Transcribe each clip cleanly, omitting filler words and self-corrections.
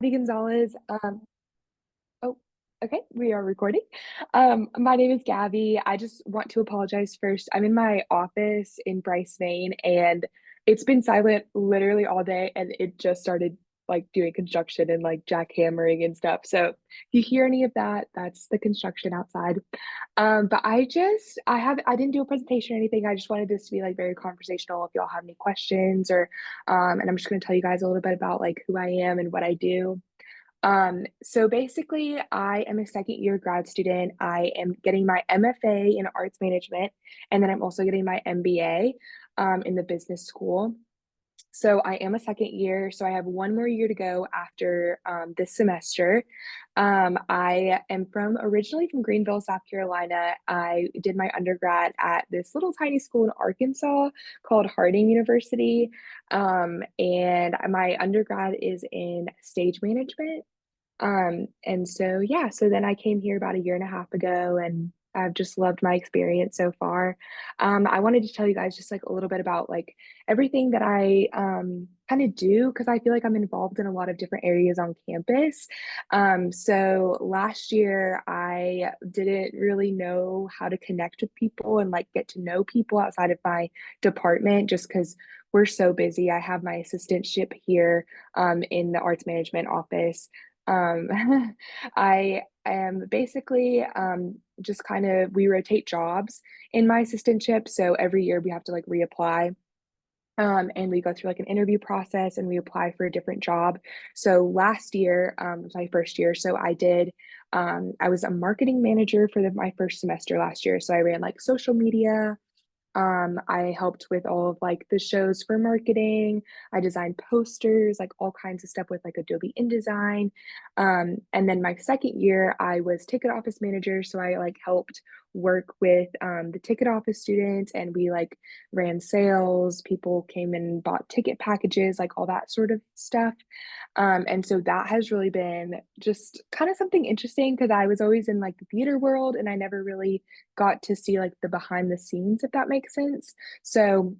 Gonzalez. Oh, okay, we are recording. My name is Gabby. I just want to apologize first. I'm in my office in Bryce, Maine, and it's been silent literally all day, and it just started like doing construction and like jackhammering and stuff. So if you hear any of that, that's the construction outside. But I didn't do a presentation or anything. I just wanted this to be like very conversational. If y'all have any questions or and I'm just going to tell you guys a little bit about like who I am and what I do. So basically, I am a second year grad student. I am getting my MFA in arts management, and then I'm also getting my MBA in the business school. So I am a second year, so I have one more year to go after this semester. I am originally from Greenville, South Carolina. I did my undergrad at this little tiny school in Arkansas called Harding University. And my undergrad is in stage management. And so yeah, so then I came here about a year and a half ago and I've just loved my experience so far. I wanted to tell you guys just like a little bit about like everything that I kind of do because I feel like I'm involved in a lot of different areas on campus. So last year I didn't really know how to connect with people and like get to know people outside of my department just because we're so busy. I have my assistantship here in the arts management office. um, I am basically just kind of we rotate jobs in my assistantship. So every year we have to like reapply. And we go through like an interview process and we apply for a different job. So last year was my first year. So I was a marketing manager for my first semester last year. So I ran like social media. I helped with all of like the shows for marketing. I designed posters, like all kinds of stuff with like Adobe InDesign. And then my second year, I was ticket office manager. So I like helped work with the ticket office students and we like ran sales. People came and bought ticket packages, like all that sort of stuff. And so that has really been just kind of something interesting because I was always in like the theater world and I never really got to see like the behind the scenes, if that makes sense. So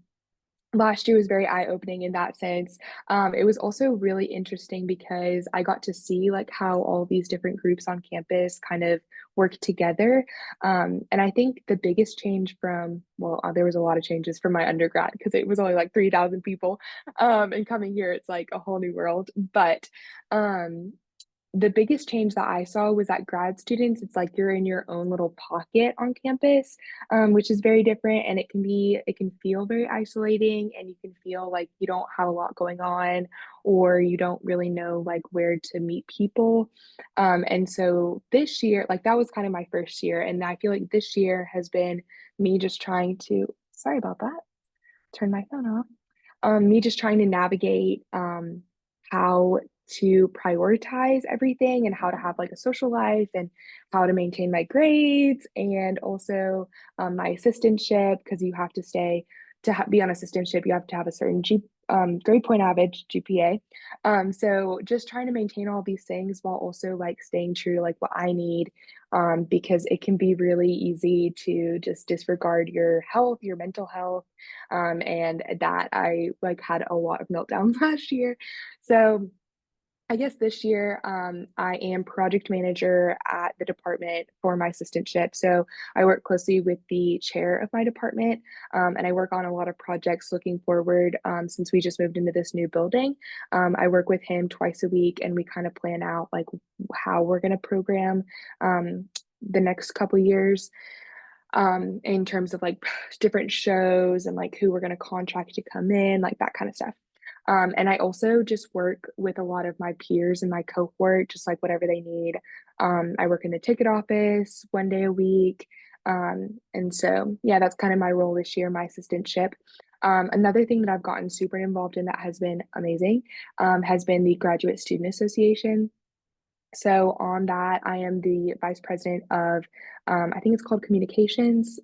last year was very eye-opening in that sense. It was also really interesting because I got to see like how all these different groups on campus kind of work together. And I think the biggest change there was a lot of changes from my undergrad because it was only like 3,000 people. And coming here, it's like a whole new world. But um, the biggest change that I saw was that grad students, it's like you're in your own little pocket on campus, which is very different. And it can feel very isolating and you can feel like you don't have a lot going on or you don't really know like where to meet people. And so this year, like that was kind of my first year. And I feel like this year has been me just trying to, sorry about that, turn my phone off. Me just trying to navigate how to prioritize everything and how to have like a social life and how to maintain my grades and also my assistantship because you have to be on assistantship you have to have a certain grade point average GPA. So just trying to maintain all these things while also like staying true to like what I need, because it can be really easy to just disregard your health, your mental health, and that I like had a lot of meltdowns last year. So I guess this year, I am project manager at the department for my assistantship. So I work closely with the chair of my department, and I work on a lot of projects looking forward since we just moved into this new building. I work with him twice a week, and we kind of plan out like how we're going to program the next couple years in terms of like different shows and like who we're going to contract to come in, like that kind of stuff. And I also just work with a lot of my peers in my cohort, just like whatever they need. I work in the ticket office one day a week. And so, yeah, that's kind of my role this year, my assistantship. Another thing that I've gotten super involved in that has been amazing has been the Graduate Student Association. So on that, I am the vice president of, I think it's called communications.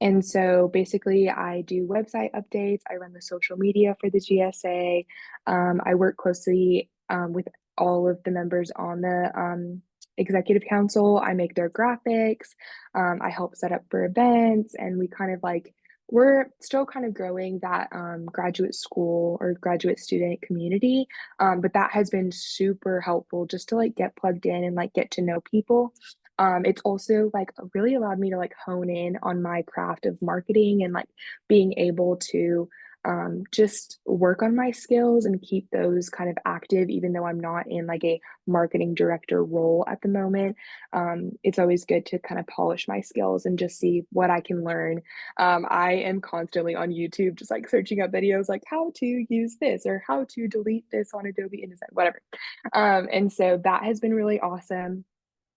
And so basically, I do website updates. I run the social media for the GSA. I work closely with all of the members on the executive council. I make their graphics. I help set up for events, and we kind of like we're still kind of growing that graduate school or graduate student community, but that has been super helpful just to like get plugged in and like get to know people. It's also like really allowed me to like hone in on my craft of marketing and like being able to just work on my skills and keep those kind of active, even though I'm not in like a marketing director role at the moment. It's always good to kind of polish my skills and just see what I can learn. I am constantly on YouTube, just like searching up videos like how to use this or how to delete this on Adobe InDesign, whatever. And so that has been really awesome.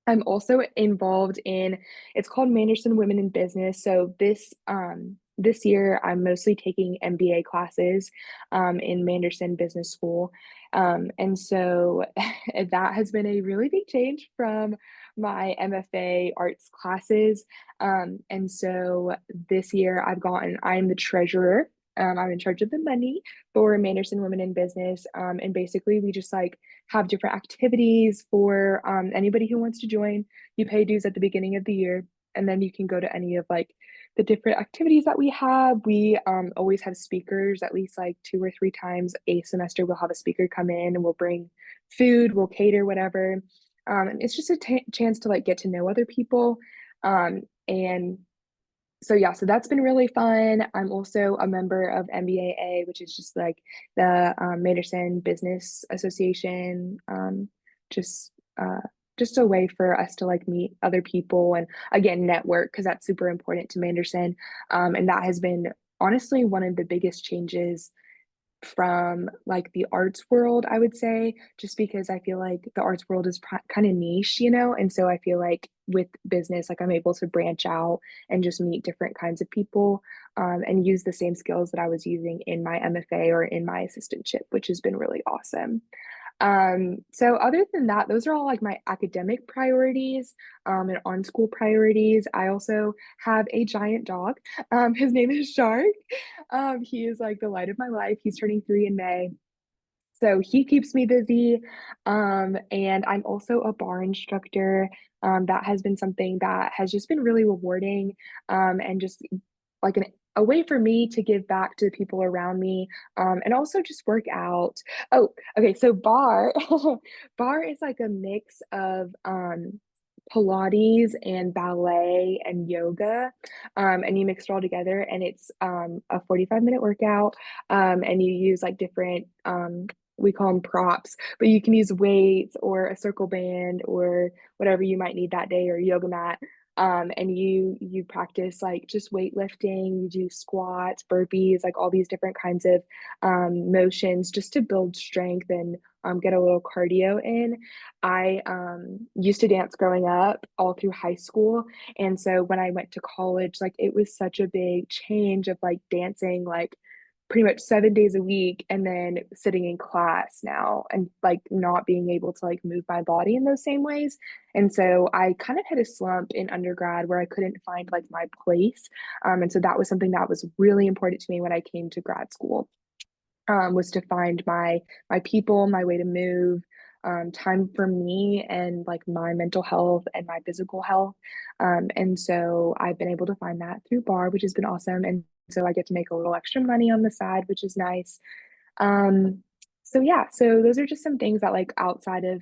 I'm also involved in it's called Manderson Women in Business. So this year I'm mostly taking MBA classes in Manderson Business School. And so that has been a really big change from my MFA arts classes. And so this year I'm the treasurer. I'm in charge of the money for Manderson Women in Business. And basically we just like have different activities for anybody who wants to join. You pay dues at the beginning of the year, and then you can go to any of like the different activities that we have. We always have speakers at least like 2 or 3 times a semester. We'll have a speaker come in and we'll bring food, we'll cater, whatever. And it's just a chance to like get to know other people. And so yeah, so that's been really fun. I'm also a member of MBAA, which is just like the Manderson Business Association. Just uh, just a way for us to like meet other people and again network because that's super important to Manderson. And that has been honestly one of the biggest changes from like the arts world, I would say, just because I feel like the arts world is kind of niche, you know? And so I feel like with business, like I'm able to branch out and just meet different kinds of people and use the same skills that I was using in my MFA or in my assistantship, which has been really awesome. So other than that, those are all like my academic priorities, and on-school priorities. I also have a giant dog. His name is Shark. He is like the light of my life. He's turning 3 in May. So he keeps me busy. And I'm also a bar instructor. That has been something that has just been really rewarding, and just like a way for me to give back to the people around me, and also just work out. Oh, okay. So bar, bar is like a mix of Pilates and ballet and yoga, and you mix it all together, and it's a 45-minute workout, and you use like different we call them props, but you can use weights or a circle band or whatever you might need that day or yoga mat. And you practice like just weightlifting, you do squats, burpees, like all these different kinds of motions just to build strength and get a little cardio in. I used to dance growing up all through high school. And so when I went to college, like it was such a big change of like dancing like pretty much 7 days a week and then sitting in class now and like not being able to like move my body in those same ways. And so I kind of hit a slump in undergrad where I couldn't find like my place. And so that was something that was really important to me when I came to grad school, was to find my people, my way to move, time for me and like my mental health and my physical health. And so I've been able to find that through bar, which has been awesome. And so I get to make a little extra money on the side, which is nice. Um, so yeah, so those are just some things that like outside of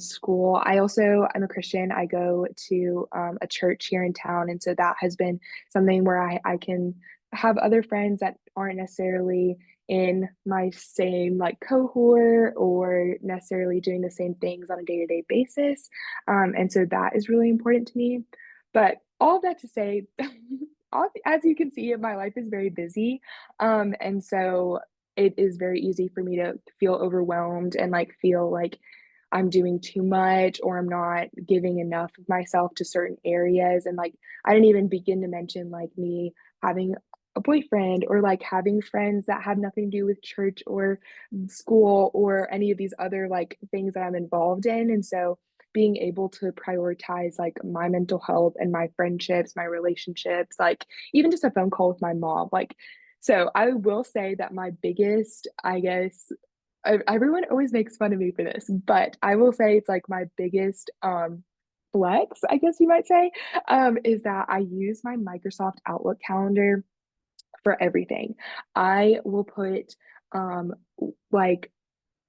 school. I'm a Christian. I go to a church here in town, and so that has been something where I can have other friends that aren't necessarily in my same like cohort or necessarily doing the same things on a day-to-day basis. And so that is really important to me. But all of that to say, as you can see, my life is very busy. And so it is very easy for me to feel overwhelmed and like feel like I'm doing too much or I'm not giving enough of myself to certain areas. And like, I didn't even begin to mention like me having a boyfriend or like having friends that have nothing to do with church or school or any of these other like things that I'm involved in. And so being able to prioritize like my mental health and my friendships, my relationships, like even just a phone call with my mom, like so I will say that my biggest, I guess, everyone always makes fun of me for this, but I will say it's like my biggest flex, I guess you might say, is that I use my Microsoft Outlook calendar for everything. I will put like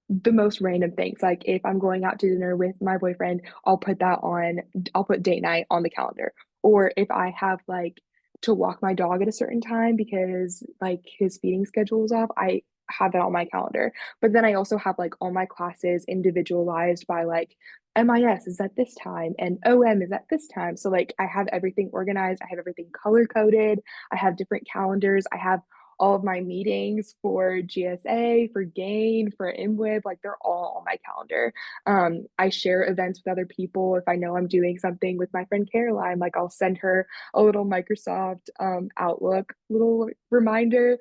the most random things. Like if I'm going out to dinner with my boyfriend, I'll put date night on the calendar. Or if I have like to walk my dog at a certain time because like his feeding schedule is off, I have that on my calendar. But then I also have like all my classes individualized by like MIS is at this time and OM is at this time. So like I have everything organized, I have everything color coded, I have different calendars, I have all of my meetings for GSA, for Gain, for MWIB, like they're all on my calendar. I share events with other people. If I know I'm doing something with my friend Caroline, like I'll send her a little Microsoft Outlook little reminder.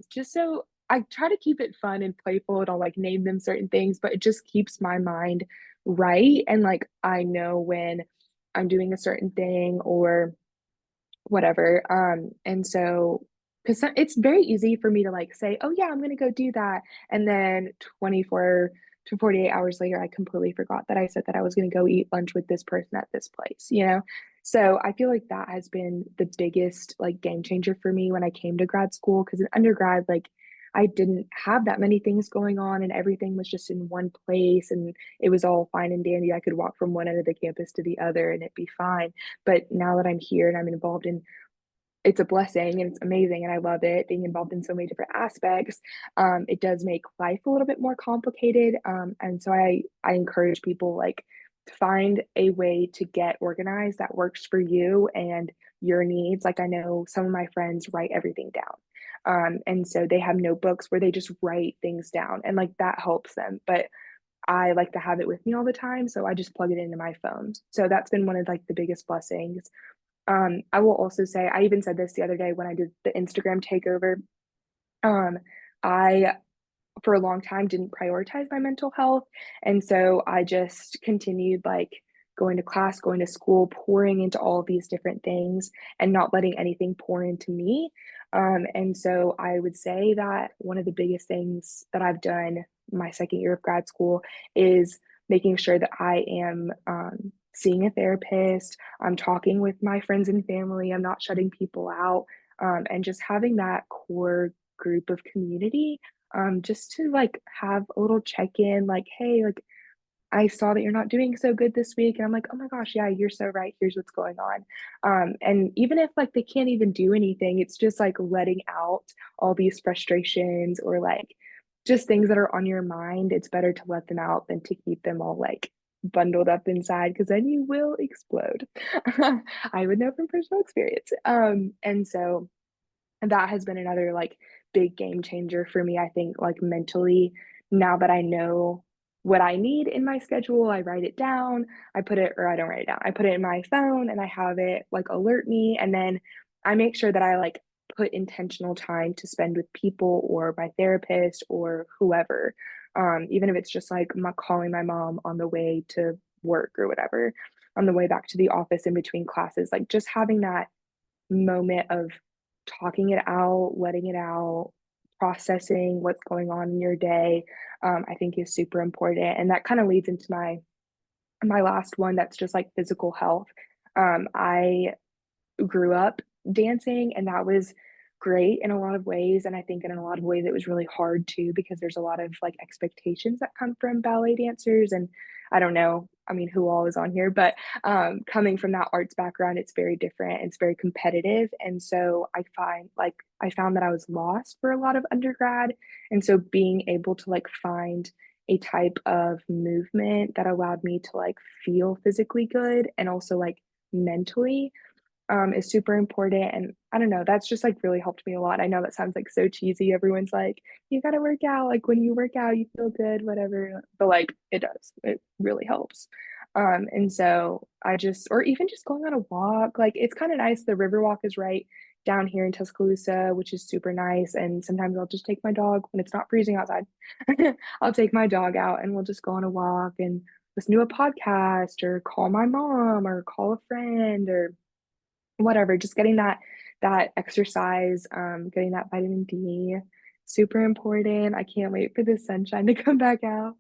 Just so I try to keep it fun and playful and I'll like name them certain things, but it just keeps my mind right. And like I know when I'm doing a certain thing or whatever. And so because it's very easy for me to like say, oh yeah, I'm gonna go do that. And then 24 to 48 hours later, I completely forgot that I said that I was gonna go eat lunch with this person at this place, you know? So I feel like that has been the biggest like game changer for me when I came to grad school. Because in undergrad, like I didn't have that many things going on and everything was just in one place and it was all fine and dandy. I could walk from one end of the campus to the other and it'd be fine. But now that I'm here and I'm involved in it's a blessing and it's amazing and I love it being involved in so many different aspects. It does make life a little bit more complicated. And so I encourage people like to find a way to get organized that works for you and your needs. Like I know some of my friends write everything down. And so they have notebooks where they just write things down and like that helps them. But I like to have it with me all the time. So I just plug it into my phone. So that's been one of like the biggest blessings. I will also say, I even said this the other day when I did the Instagram takeover. Um, I, for a long time, didn't prioritize my mental health. And so I just continued like going to class, going to school, pouring into all of these different things and not letting anything pour into me. And so I would say that one of the biggest things that I've done my second year of grad school is making sure that I am seeing a therapist, I'm talking with my friends and family, I'm not shutting people out, and just having that core group of community just to like have a little check in, like, hey, like I saw that you're not doing so good this week. And I'm like, oh my gosh, yeah, you're so right. Here's what's going on. And even if like they can't even do anything, it's just like letting out all these frustrations or like just things that are on your mind. It's better to let them out than to keep them all like bundled up inside because then you will explode. I would know from personal experience. And so that has been another like big game changer for me. I think like mentally, now that I know what I need in my schedule, I write it down, I put it, or I don't write it down, I put it in my phone and I have it like alert me. And then I make sure that I like put intentional time to spend with people or my therapist or whoever. Even if it's just like calling my mom on the way to work or whatever, on the way back to the office in between classes, like just having that moment of talking it out, letting it out, processing what's going on in your day, I think is super important. And that kind of leads into my last one that's just like physical health. I grew up dancing and that was great in a lot of ways and I think in a lot of ways it was really hard too because there's a lot of like expectations that come from ballet dancers and I don't know I mean who all is on here but coming from that arts background it's very different it's very competitive and so I found that I was lost for a lot of undergrad and so being able to like find a type of movement that allowed me to like feel physically good and also like mentally is super important. And I don't know, that's just like really helped me a lot. I know that sounds like so cheesy. Everyone's like, you gotta work out. Like when you work out, you feel good, whatever. But like it does, it really helps. And so I just, or even just going on a walk, like it's kind of nice. The river walk is right down here in Tuscaloosa, which is super nice. And sometimes I'll just take my dog when it's not freezing outside. I'll take my dog out and we'll just go on a walk and listen to a podcast or call my mom or call a friend or whatever, just getting that exercise, getting that vitamin D, super important. I can't wait for the sunshine to come back out,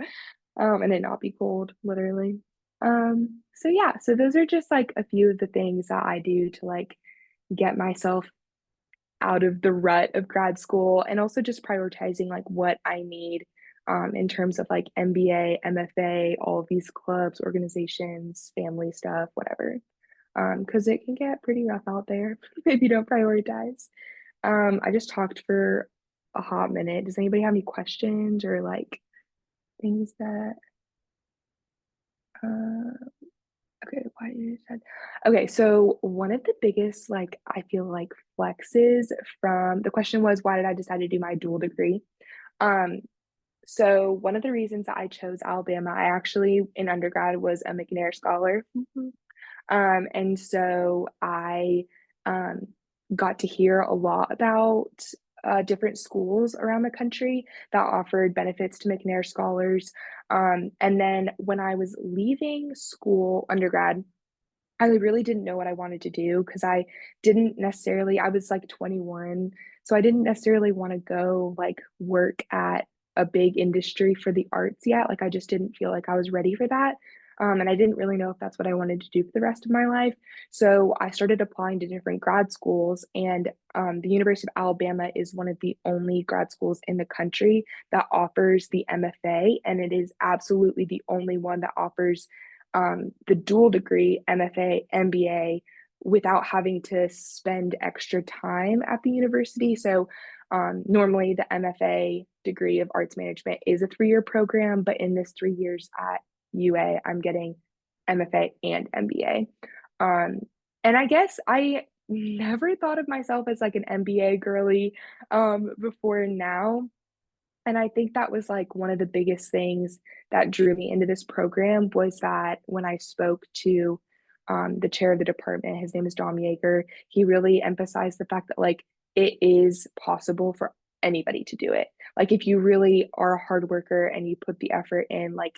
and it not be cold, literally. So yeah, so those are just like a few of the things that I do to like get myself out of the rut of grad school and also just prioritizing like what I need in terms of like MBA, MFA, all of these clubs, organizations, family stuff, whatever. Because it can get pretty rough out there if you don't prioritize. I just talked for a hot minute. Does anybody have any questions or like things that uh okay, why did you said okay, so one of the biggest like I feel like flexes from the question was why did I decide to do my dual degree? Um, so one of the reasons that I chose Alabama, I actually in undergrad was a McNair scholar. And so I um, got to hear a lot about different schools around the country that offered benefits to McNair scholars. And then when I was leaving school, undergrad, I really didn't know what I wanted to do because I didn't necessarily, I was like 21, so I didn't necessarily want to go like work at a big industry for the arts yet. Like I just didn't feel like I was ready for that. And I didn't really know if that's what I wanted to do for the rest of my life. So I started applying to different grad schools, and the University of Alabama is one of the only grad schools in the country that offers the MFA, and it is absolutely the only one that offers the dual degree, MFA, MBA, without having to spend extra time at the university. So, normally the MFA degree of arts management is a 3 year program, but in this 3 years at UA, I'm getting MFA and MBA. Um, and I guess I never thought of myself as like an MBA girly before now, and I think that was like one of the biggest things that drew me into this program was that when I spoke to the chair of the department, his name is Dom Yeager, he really emphasized the fact that like it is possible for anybody to do it. Like if you really are a hard worker and you put the effort in, like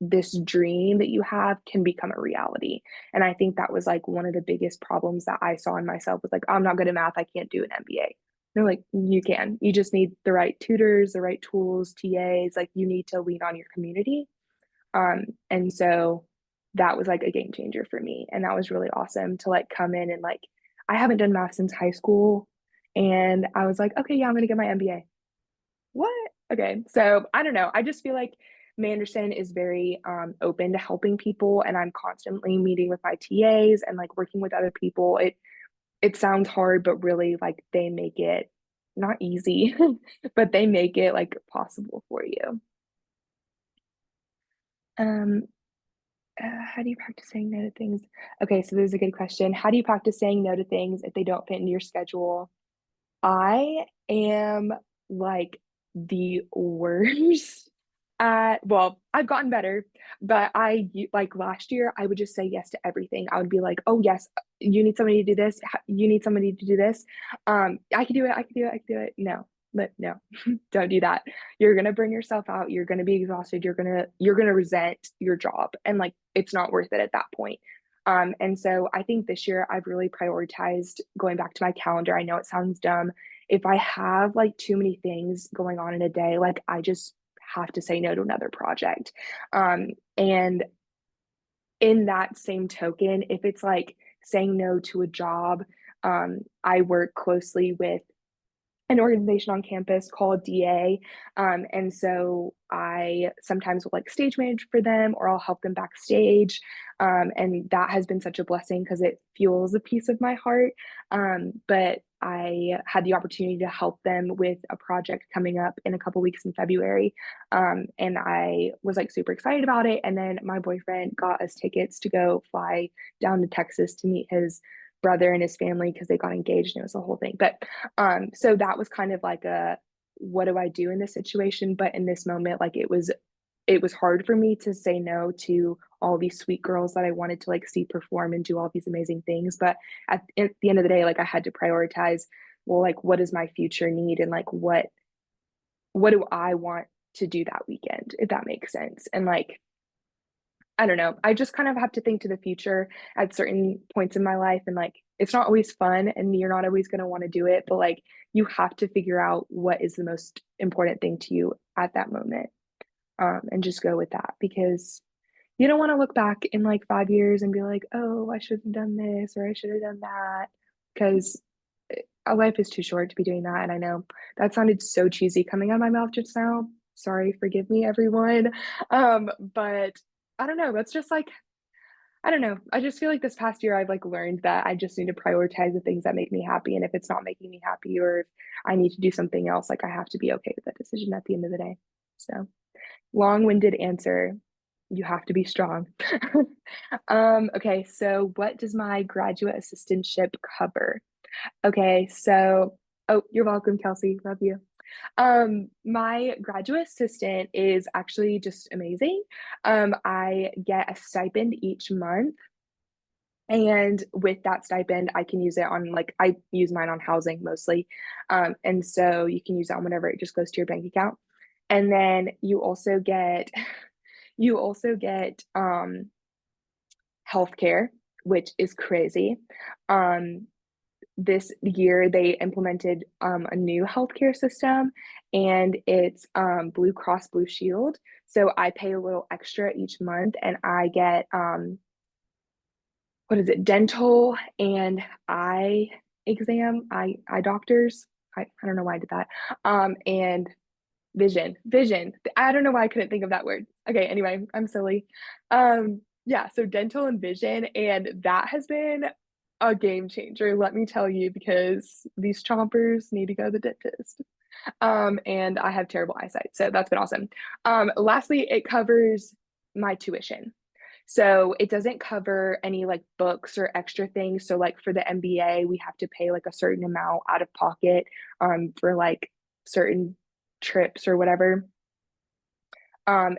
this dream that you have can become a reality. And I think that was like one of the biggest problems that I saw in myself was like, I'm not good at math, I can't do an MBA. They're like, you can. You just need the right tutors, the right tools, TAs. Like, you need to lean on your community. And so that was like a game changer for me. And that was really awesome to like come in and like, I haven't done math since high school. And I was like, okay, yeah, I'm going to get my MBA. What? Okay. So I don't know. I just feel like Manderson is very open to helping people. And I'm constantly meeting with my TAs and like working with other people. It sounds hard, but really like they make it not easy, but they make it like possible for you. Um, how do you practice saying no to things? Okay, so this is a good question. How do you practice saying no to things if they don't fit into your schedule? I am like the worst at, well, I've gotten better, but like last year, I would just say yes to everything. I would be like, oh, yes, you need somebody to do this. You need somebody to do this. I can do it. I can do it. I can do it. No, but no, don't do that. You're going to burn yourself out. You're going to be exhausted. You're going to resent your job. And like, it's not worth it at that point. And so I think this year I've really prioritized going back to my calendar. I know it sounds dumb. If I have like too many things going on in a day, like I just have to say no to another project. And in that same token, if it's like saying no to a job, I work closely with an organization on campus called DA. And so I sometimes will like stage manage for them or I'll help them backstage. And that has been such a blessing because it fuels a piece of my heart. But I had the opportunity to help them with a project coming up in a couple weeks in February. And I was like super excited about it. And then my boyfriend got us tickets to go fly down to Texas to meet his brother and his family because they got engaged and it was a whole thing. But so that was kind of like a what do I do in this situation? But in this moment, like it was hard for me to say no to all these sweet girls that I wanted to like see perform and do all these amazing things. But at the end of the day, like I had to prioritize, well, like what does my future need and like what do I want to do that weekend, if that makes sense. And like I don't know. I just kind of have to think to the future at certain points in my life. And like, it's not always fun and you're not always going to want to do it, but like, you have to figure out what is the most important thing to you at that moment. And just go with that because you don't want to look back in like 5 years and be like, oh, I should have done this or I should have done that. Because our life is too short to be doing that. And I know that sounded so cheesy coming out of my mouth just now. Sorry, forgive me, everyone. But I don't know. That's just like, I don't know. I just feel like this past year I've like learned that I just need to prioritize the things that make me happy. And if it's not making me happy or if I need to do something else, like I have to be okay with that decision at the end of the day. So long-winded answer. You have to be strong. Okay, so what does my graduate assistantship cover? Okay, so oh, you're welcome, Kelsey. Love you. My graduate assistant is actually just amazing. I get a stipend each month, and with that stipend, I can use it on like I use mine on housing mostly. And so you can use that whenever it just goes to your bank account. And then you also get healthcare, which is crazy. Um, this year they implemented a new healthcare system, and it's Blue Cross Blue Shield. So I pay a little extra each month, and I get what is it, dental and eye exam, eye doctors. I don't know why I did that. And vision. I don't know why I couldn't think of that word. Okay, anyway, I'm silly. Yeah, so dental and vision, and that has been a game changer, let me tell you, because these chompers need to go to the dentist. And I have terrible eyesight, so that's been awesome. Lastly, it covers my tuition. So it doesn't cover any like books or extra things. So like for the MBA, we have to pay like a certain amount out of pocket for like certain trips or whatever.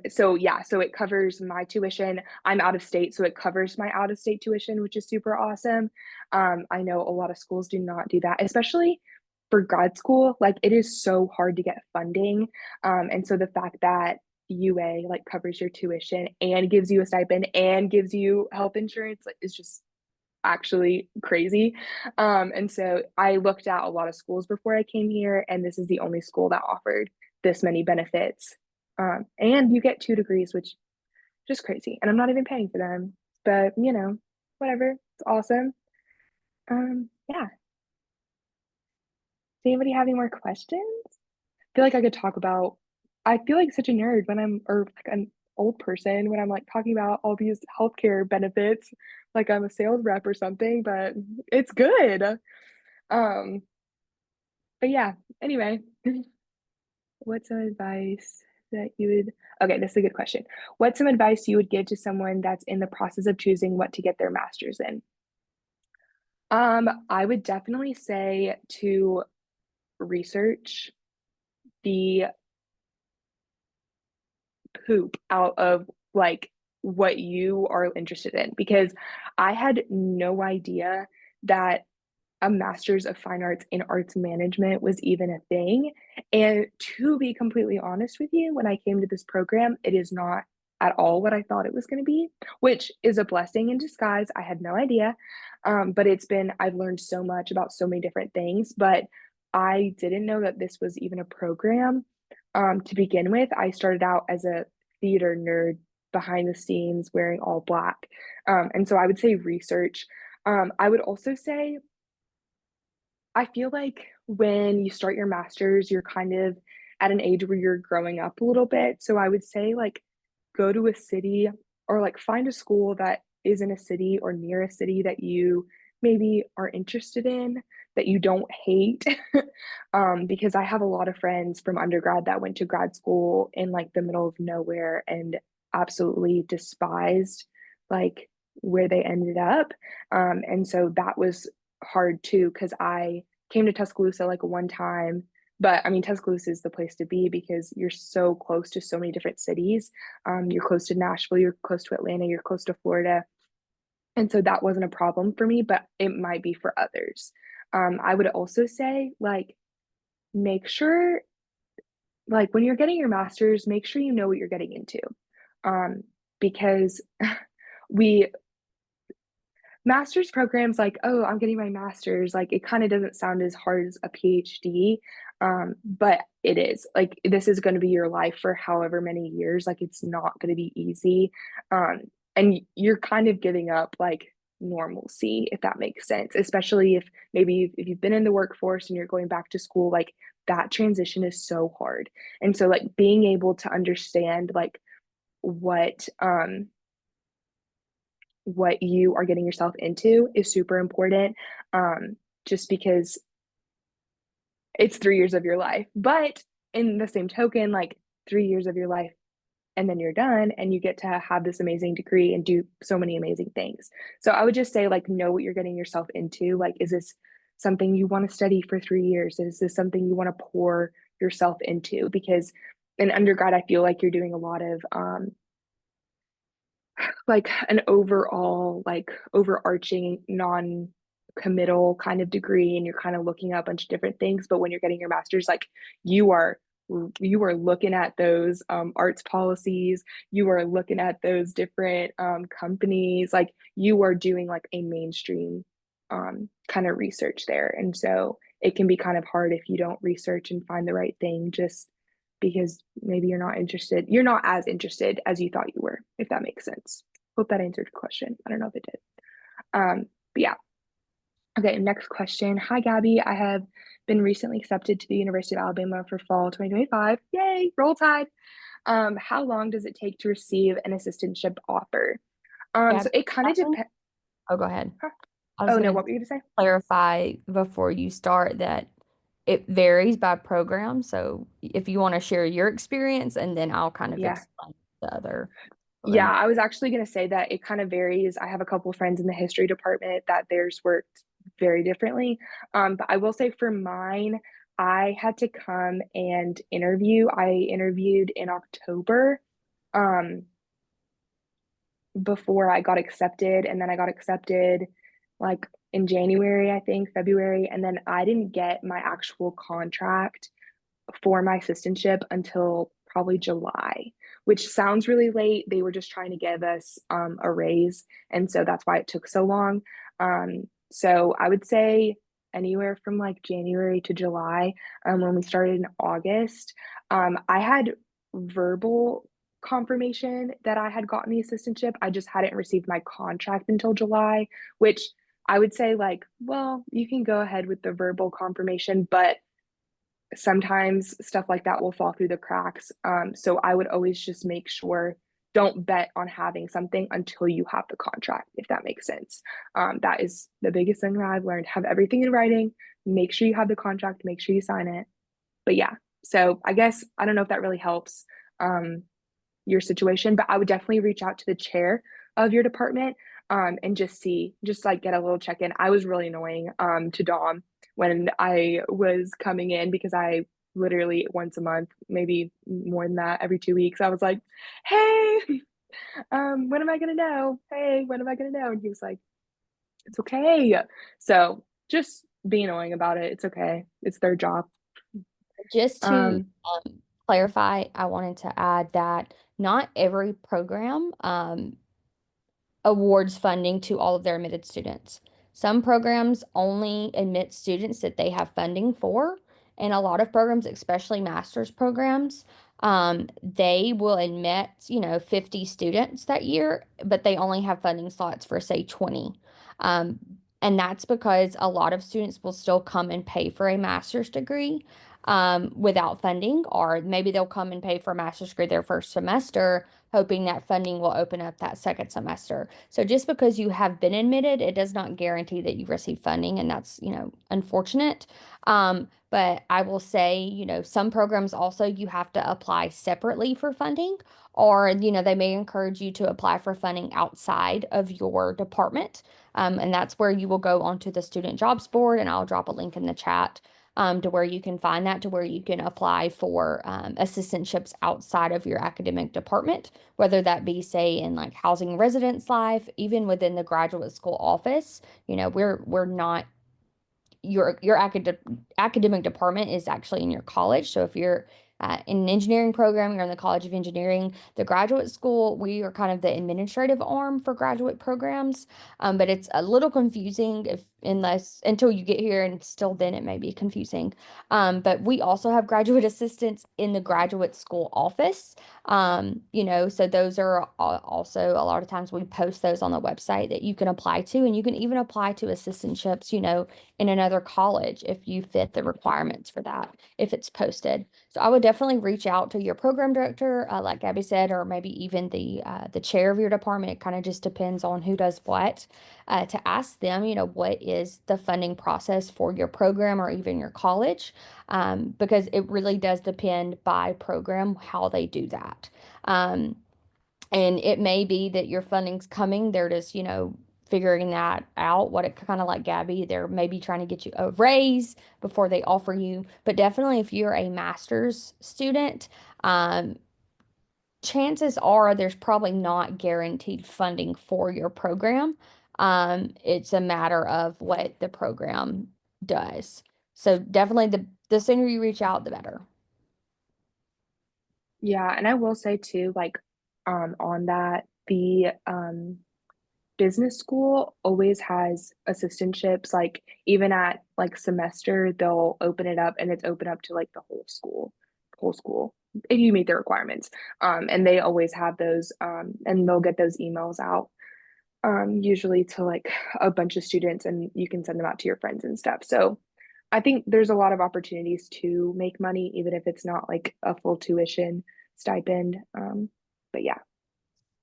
So yeah, so it covers my tuition. I'm out of state, so it covers my out of state tuition, which is super awesome. I know a lot of schools do not do that, especially for grad school. Like it is so hard to get funding. And so the fact that UA like covers your tuition and gives you a stipend and gives you health insurance like, is just actually crazy. And so I looked at a lot of schools before I came here, and this is the only school that offered this many benefits. And you get 2 degrees, which is just crazy. And I'm not even paying for them, but whatever. It's awesome. Yeah. Does anybody have any more questions? I feel like I could talk about, I feel like such a nerd when or like an old person when I'm like talking about all these healthcare benefits, like I'm a sales rep or something, but it's good. Um, but yeah, anyway, what's some advice that you would, okay, this is a good question. What's some advice you would give to someone that's in the process of choosing what to get their master's in? I would definitely say to research the poop out of like what you are interested in, because I had no idea that a master's of fine arts in arts management was even a thing. And to be completely honest with you, when I came to this program, it is not at all what I thought it was going to be, which is a blessing in disguise. I had no idea. But I've learned so much about so many different things, but I didn't know that this was even a program. To begin with, I started out as a theater nerd behind the scenes wearing all black. And so I would say research. I would also say I feel like when you start your master's, you're kind of at an age where you're growing up a little bit. So I would say like go to a city or like find a school that is in a city or near a city that you maybe are interested in, that you don't hate. Because I have a lot of friends from undergrad that went to grad school in like the middle of nowhere and absolutely despised like where they ended up. And so that was hard too, because I came to Tuscaloosa like one time, but I mean, Tuscaloosa is the place to be because you're so close to so many different cities. You're close to Nashville, you're close to Atlanta, you're close to Florida. And so that wasn't a problem for me, but it might be for others. I would also say, like, make sure, like, when you're getting your master's, make sure you know what you're getting into. Because we master's programs like, oh, I'm getting my master's, like it kind of doesn't sound as hard as a PhD. But it is like this is going to be your life for however many years. Like it's not going to be easy. And you're kind of giving up like normalcy, if that makes sense, especially if maybe if you've been in the workforce and you're going back to school, like that transition is so hard. And so like being able to understand like what what you are getting yourself into is super important. Just because it's 3 years of your life. But in the same token, like 3 years of your life and then you're done and you get to have this amazing degree and do so many amazing things. So I would just say, like, know what you're getting yourself into. Like, is this something you want to study for 3 years? Is this something you want to pour yourself into? Because in undergrad, I feel like you're doing a lot of like an overall, like overarching non-committal kind of degree, and you're kind of looking at a bunch of different things. But when you're getting your master's, like you are you are looking at those arts policies, you are looking at those different companies, like you are doing like a mainstream kind of research there. And so it can be kind of hard if you don't research and find the right thing, just because maybe you're not as interested as you thought you were, if that makes sense. Hope that answered your question. I don't know if it did. But yeah. Okay, next question. Hi, Gabby. I have been recently accepted to the University of Alabama for fall 2025. Yay, roll tide. How long does it take to receive an assistantship offer? Yeah. So it kind of depends. Oh, go ahead. Huh? I was Oh no, going to what were you gonna say? clarify before you start that it varies by program. So if you want to share your experience, and then I'll kind of Yeah. explain the other Yeah, program. I was actually going to say that it kind of varies. I have a couple of friends in the history department that theirs worked very differently. But I will say for mine, I had to come and interview. I interviewed in October, um, before I got accepted, and then I got accepted like in January, I think, February, and then I didn't get my actual contract for my assistantship until probably July, which sounds really late. They were just trying to give us a raise. And so that's why it took so long. So I would say anywhere from like January to July, when we started in August, I had verbal confirmation that I had gotten the assistantship. I just hadn't received my contract until July, which I would say, like, well, you can go ahead with the verbal confirmation, but sometimes stuff like that will fall through the cracks. So I would always just make sure, don't bet on having something until you have the contract, if that makes sense. That is the biggest thing that I've learned. Have everything in writing, make sure you have the contract, make sure you sign it. But yeah, so I guess I don't know if that really helps your situation, but I would definitely reach out to the chair of your department and just see, just like get a little check in. I was really annoying to Dom when I was coming in because I literally once a month, maybe more than that, every 2 weeks, I was like, hey, when am I gonna know? Hey, when am I gonna know? And he was like, it's okay. So just be annoying about it. It's okay. It's their job. Just to Um, clarify, I wanted to add that not every program awards funding to all of their admitted students. Some programs only admit students that they have funding for, and a lot of programs, especially master's programs, they will admit, 50 students that year, but they only have funding slots for, say, 20. Um, and that's because a lot of students will still come and pay for a master's degree without funding, or maybe they'll come and pay for a master's degree their first semester, hoping that funding will open up that second semester. So just because you have been admitted, it does not guarantee that you receive funding, and that's, unfortunate. But I will say, some programs also you have to apply separately for funding, or, they may encourage you to apply for funding outside of your department. And that's where you will go onto the student jobs board, and I'll drop a link in the chat to where you can find that, to where you can apply for assistantships outside of your academic department, whether that be, say, in like housing residence life, even within the graduate school office. We're not your academic department is actually in your college. So if you're in an engineering program, you're in the College of Engineering. The graduate school, we are kind of the administrative arm for graduate programs. But it's a little confusing if unless until you get here, and still then it may be confusing. But we also have graduate assistants in the graduate school office. So those are also a lot of times we post those on the website that you can apply to, and you can even apply to assistantships, in another college if you fit the requirements for that, if it's posted. So I would definitely reach out to your program director, like Gabby said, or maybe even the chair of your department. It kind of just depends on who does what, to ask them, what is the funding process for your program or even your college, because it really does depend by program how they do that. Um, and it may be that your funding's coming, they're just, figuring that out, what it kind of like Gabby, they're maybe trying to get you a raise before they offer you. But definitely if you're a master's student, um, chances are there's probably not guaranteed funding for your program. It's a matter of what the program does. So definitely the sooner you reach out, the better. Yeah, and I will say too, like, on that, the business school always has assistantships. Like, even at like semester, they'll open it up, and it's open up to like the whole school, if you meet the requirements. And they always have those, and they'll get those emails out, usually to like a bunch of students, and you can send them out to your friends and stuff. So I think there's a lot of opportunities to make money, even if it's not like a full tuition stipend. But yeah,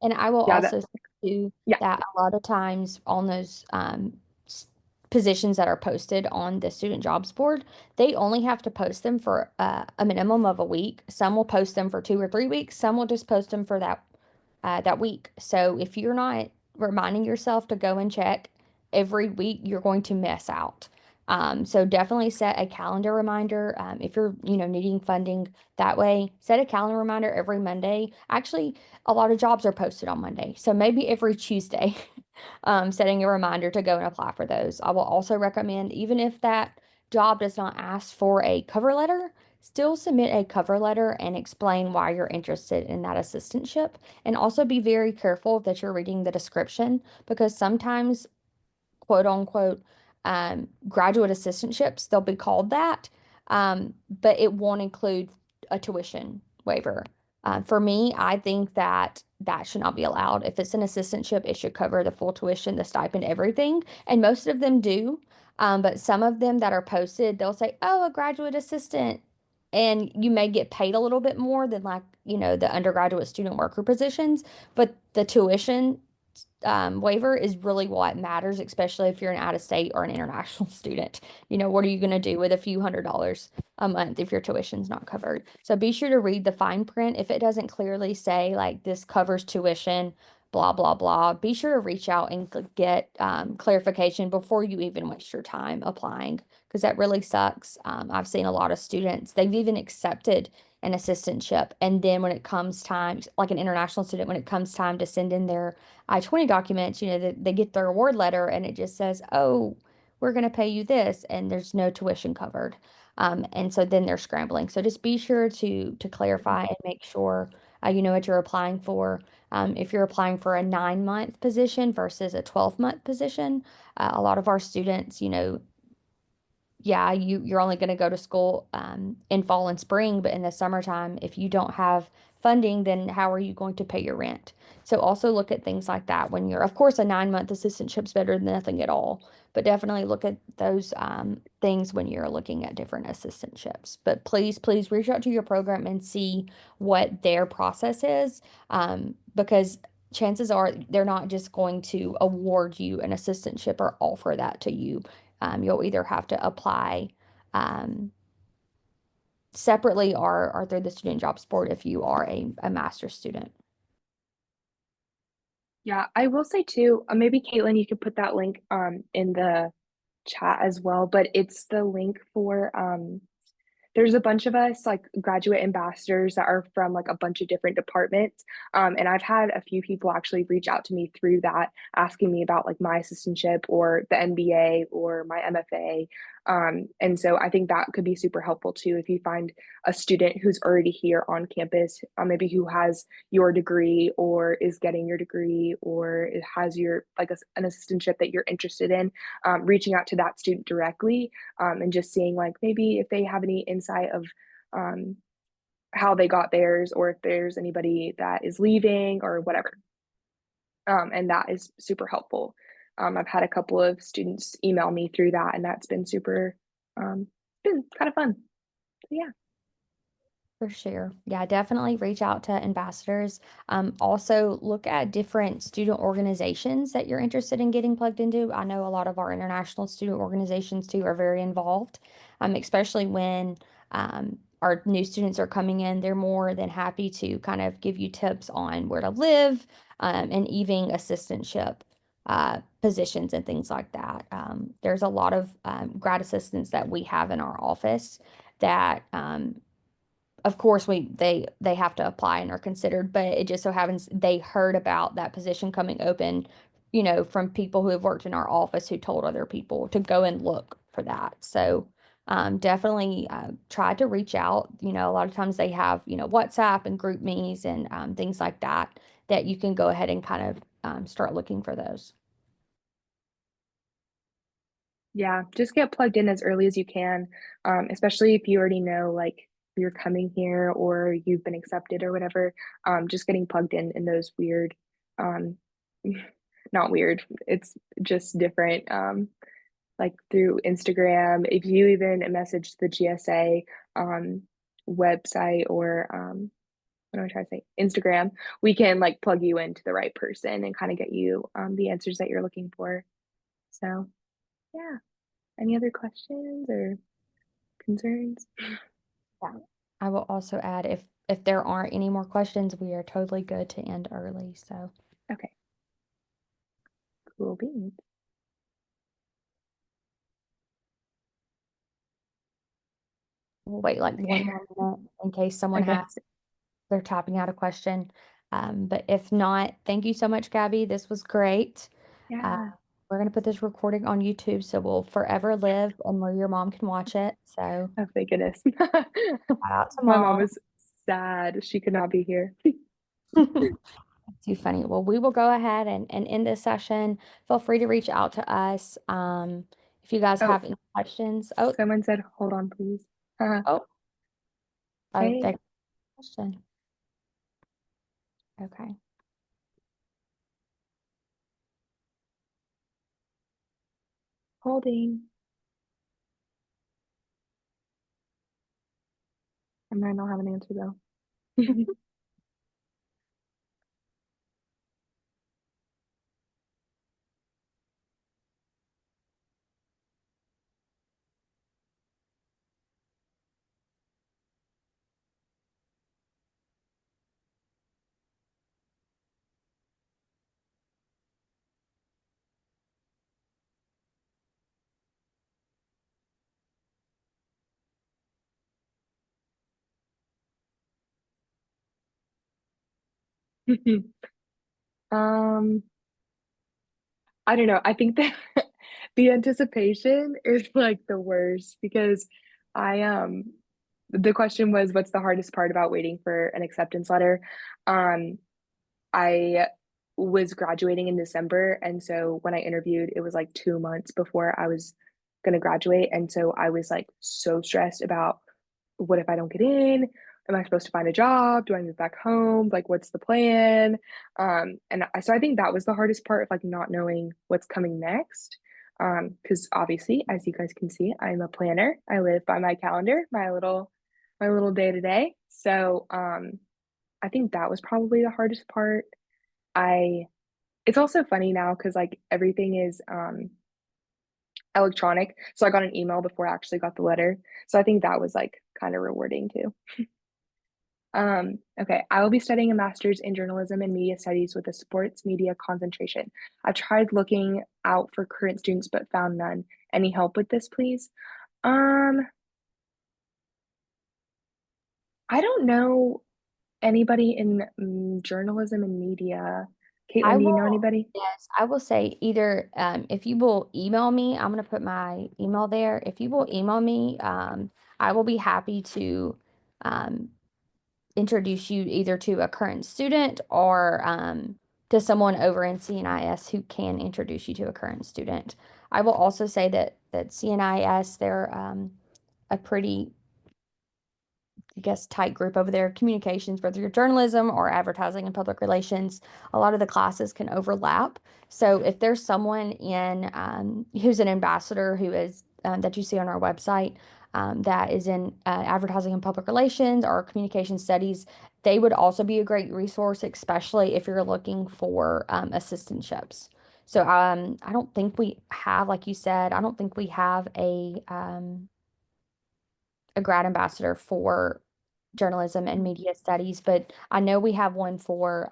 And I will yeah, that, also say too yeah, that a lot of times on those s- positions that are posted on the student jobs board, they only have to post them for a minimum of a week. Some will post them for 2 or 3 weeks. Some will just post them for that week. So if you're not reminding yourself to go and check every week, you're going to miss out. So definitely set a calendar reminder. If you're, needing funding that way, set a calendar reminder every Monday. Actually, a lot of jobs are posted on Monday. So maybe every Tuesday, setting a reminder to go and apply for those. I will also recommend, even if that job does not ask for a cover letter, still submit a cover letter and explain why you're interested in that assistantship. And also be very careful that you're reading the description, because sometimes, quote unquote, graduate assistantships, they'll be called that, but it won't include a tuition waiver. For me, I think that that should not be allowed. If it's an assistantship, it should cover the full tuition, the stipend, everything. And most of them do. But some of them that are posted, they'll say, oh, a graduate assistant. And you may get paid a little bit more than, like, the undergraduate student worker positions, but the tuition waiver is really what matters, especially if you're an out of state or an international student. What are you going to do with a few $100s a month if your tuition's not covered? So be sure to read the fine print. If it doesn't clearly say, like, this covers tuition, blah, blah, blah, be sure to reach out and get clarification before you even waste your time applying, because that really sucks. I've seen a lot of students, they've even accepted an assistantship. And then when it comes time, like an international student, when it comes time to send in their I-20 documents, they get their award letter and it just says, oh, we're going to pay you this, and there's no tuition covered. And so then they're scrambling. So just be sure to clarify and make sure you know what you're applying for. If you're applying for a 9-month position versus a 12-month position, a lot of our students, yeah, you're only going to go to school in fall and spring, but in the summertime, if you don't have funding, then how are you going to pay your rent? So also look at things like that when you're, of course, a 9-month assistantship's better than nothing at all, but definitely look at those things when you're looking at different assistantships. But please, please reach out to your program and see what their process is, because chances are they're not just going to award you an assistantship or offer that to you. You'll either have to apply um, separately, or through the student jobs board if you are a master's student. yeah. I will say too, maybe Caitlin, you could put that link in the chat as well. But it's the link for there's a bunch of us like graduate ambassadors that are from like a bunch of different departments. And I've had a few people actually reach out to me through that, asking me about like my assistantship or the MBA or my MFA. And so I think that could be super helpful too if you find a student who's already here on campus, maybe who has your degree or is getting your degree or it has your like an assistantship that you're interested in, reaching out to that student directly, and just seeing like maybe if they have any insight of um, how they got theirs or if there's anybody that is leaving or whatever. And that is super helpful. I've had a couple of students email me through that, and that's been super, been kind of fun. So, yeah. For sure. Yeah, definitely reach out to ambassadors. Also, look at different student organizations that you're interested in getting plugged into. I know a lot of our international student organizations too are very involved, especially when our new students are coming in. They're more than happy to kind of give you tips on where to live, and even assistantship positions and things like that. There's a lot of grad assistants that we have in our office that of course they have to apply and are considered, but it just so happens they heard about that position coming open, from people who have worked in our office who told other people to go and look for that. So definitely try to reach out. A lot of times they have, WhatsApp and group me's and things like that that you can go ahead and kind of start looking for those. Yeah, just get plugged in as early as you can, especially if you already know like you're coming here or you've been accepted or whatever. Just getting plugged in those weird, um, not weird, it's just different. Like through Instagram, if you even message the GSA um, website or what am I trying to say? Instagram, we can like plug you into the right person and kind of get you the answers that you're looking for. So, yeah. Any other questions or concerns? Yeah. I will also add if there aren't any more questions, we are totally good to end early. So Okay, cool beans. we'll wait like one Okay. more minute in case someone Okay. has, they're typing out a question. But if not, thank you so much, Gabby. This was great. Uh, Yeah. we're going to put this recording on YouTube, so we'll forever live and where your mom can watch it. So Oh, thank goodness. shout out to My mom mom. was sad she could not be here. Too funny. Well, we will go ahead and end this session. Feel free to reach out to us if you guys Oh, have any questions. Oh, someone said, hold on, please. oh, oh, Hey, that question. Okay. holding. I might not have an answer though. Um, I don't know. I think that the anticipation is like the worst because I the question was what's the hardest part about waiting for an acceptance letter? Um, I was graduating in December, and so when I interviewed, it was like 2 months before I was gonna graduate, and so I was like so stressed about what if I don't get in? Am I supposed to find a job? Do I move back home? Like, what's the plan? So I think that was the hardest part of like not knowing what's coming next. Because obviously, as you guys can see, I'm a planner. I live by my calendar, my little day to day. So I think that was probably the hardest part. I It's also funny now because like everything is electronic. So I got an email before I actually got the letter. So I think that was like kind of rewarding too. Okay, I will be studying a master's in journalism and media studies with a sports media concentration. I've tried looking out for current students but found none. Any help with this, please? Um, I don't know anybody in journalism and media. I Caitlin, do you know will, anybody? yes, I will say either if you will email me, I'm going to put my email there. If you will email me, I will be happy to um, introduce you either to a current student or to someone over in CNIS who can introduce you to a current student. I will also say that CNIS, they're a pretty, I guess, tight group over there. Communications, whether you're journalism or advertising and public relations, a lot of the classes can overlap. So if there's someone in who's an ambassador who is that you see on our website that is in advertising and public relations or communication studies, they would also be a great resource, especially if you're looking for assistantships. So I don't think we have, like you said, I don't think we have a grad ambassador for journalism and media studies, but I know we have one for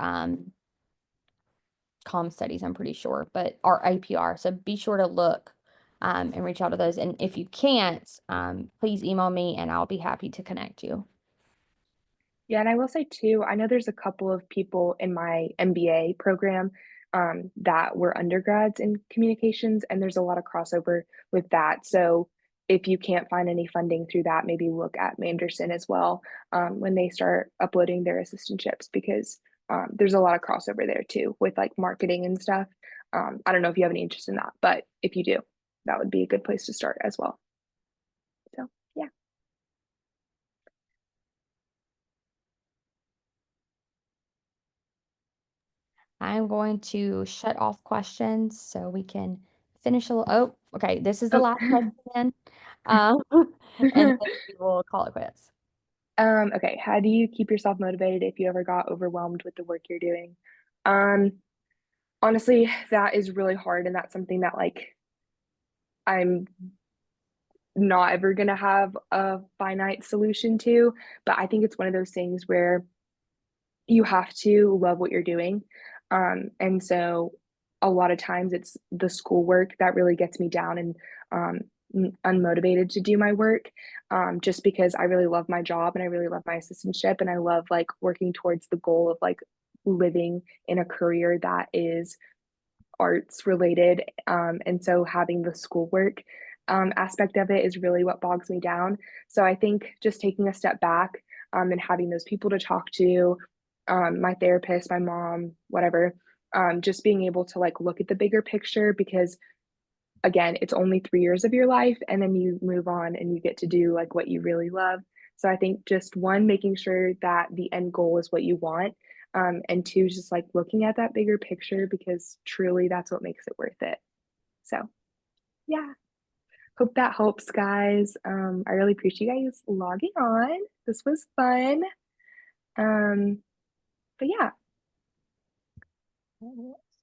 comm studies, I'm pretty sure, but our APR. So be sure to look and reach out to those. And if you can't, please email me and I'll be happy to connect you. Yeah, and I will say too, I know there's a couple of people in my MBA program that were undergrads in communications, and there's a lot of crossover with that. So if you can't find any funding through that, maybe look at Manderson as well when they start uploading their assistantships, because there's a lot of crossover there too with like marketing and stuff. I don't know if you have any interest in that, but if you do, that would be a good place to start as well. So, yeah. I'm going to shut off questions so we can finish a little. Oh, okay. This is the Oh. last question then. Um, and then we will call it quits. Okay, how do you keep yourself motivated if you ever got overwhelmed with the work you're doing? Um, Honestly, that is really hard, and that's something that like I'm not ever gonna have a finite solution to, but I think it's one of those things where you have to love what you're doing. And so a lot of times it's the schoolwork that really gets me down and um, unmotivated to do my work, just because I really love my job and I really love my assistantship and I love like working towards the goal of like living in a career that is arts related. And so having the schoolwork aspect of it is really what bogs me down. So I think just taking a step back and having those people to talk to, my therapist, my mom, whatever, just being able to like look at the bigger picture because again, it's only 3 years of your life and then you move on and you get to do like what you really love. So I think just one, making sure that the end goal is what you want. And two, just like looking at that bigger picture because truly that's what makes it worth it. So yeah, hope that helps, guys. I really appreciate you guys logging on. This was fun. Um, but yeah,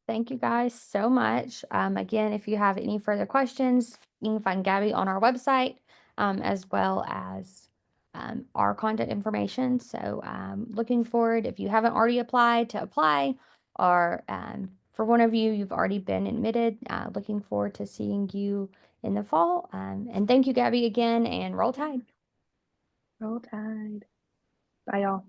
Thank you guys so much. Again, if you have any further questions, you can find Gabby on our website as well as our contact information. So, looking forward, if you haven't already applied, to apply, or for one of you, you've already been admitted, looking forward to seeing you in the fall. And thank you, Gabby, again, and roll tide. roll tide. Bye, y'all.